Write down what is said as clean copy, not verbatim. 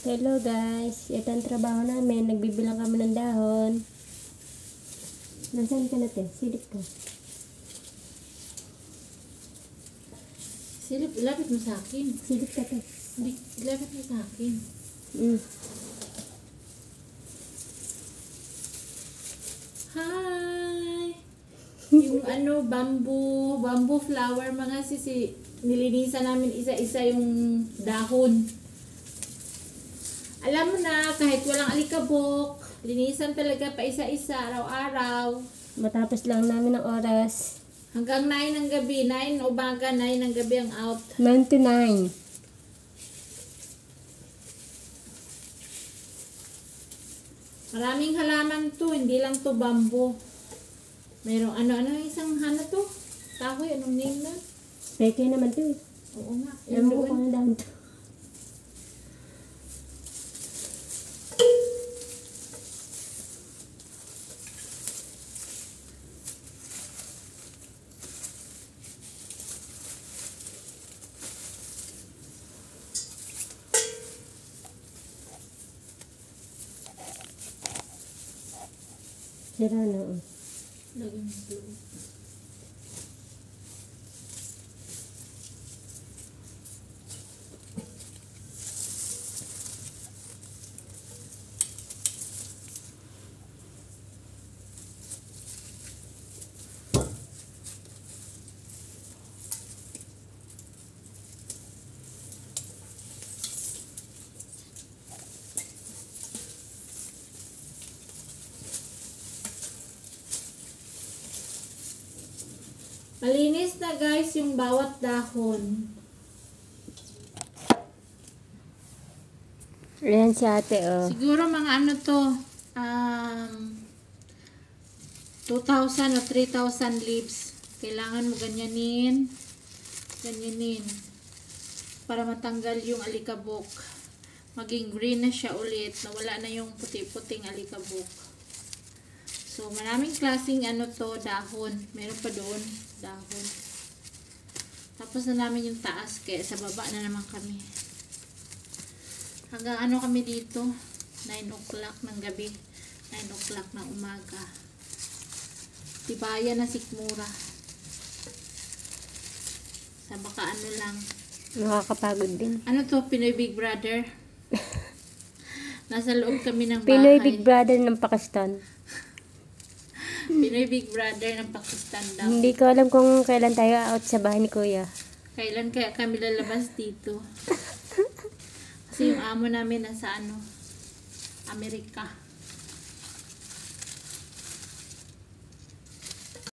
Hello guys, ito ang trabaho namin. Nagbibilang kami ng dahon. Nasaan ka na, te? Silip ka. Silip, ilapit mo sa akin. Silip ka, te. Ilapit mo sa akin. Hi! Yung bamboo flower, mga sisi, nilinisan namin isa-isa yung dahon. Alam mo na, kahit walang alikabok, linisan talaga pa isa-isa, araw-araw. Matapos lang namin ng oras. Hanggang 9 ng gabi, 9 umaga, 9 ng gabi ang out. 9 to 9. Maraming halaman to, hindi lang to bamboo. Mayroong ano isang to? Kahoy, anong name na? Peke naman to eh. Oo nga. Alam mo kung ang dahon to. Sira na oh. Lagyan mo sa loob. Malinis na guys yung bawat dahon. Ayan si ate oh. Siguro mga 2,000 o 3,000 leaves. Kailangan mo ganyanin. Para matanggal yung alikabok. Maging green na siya ulit. Nawala na yung puti-puting alikabok. So, maraming klaseng dahon. Meron pa doon, dahon. Tapos na namin yung taas, kaya sa baba na naman kami. Hanggang kami dito, 9 o'clock ng gabi, 9 o'clock ng umaga. Tibayan na sikmura. Sa baka lang. Nakakapagod din. Pinoy Big Brother? Nasa loob kami ng bahay. Pinoy Big Brother ng Pakistan. Pinoy Big Brother ng Pakistan daw. Hindi ko alam kung kailan tayo out sa bahay ni Kuya. Kailan kaya kami lalabas dito? Kasi yung amo namin nasa Amerika.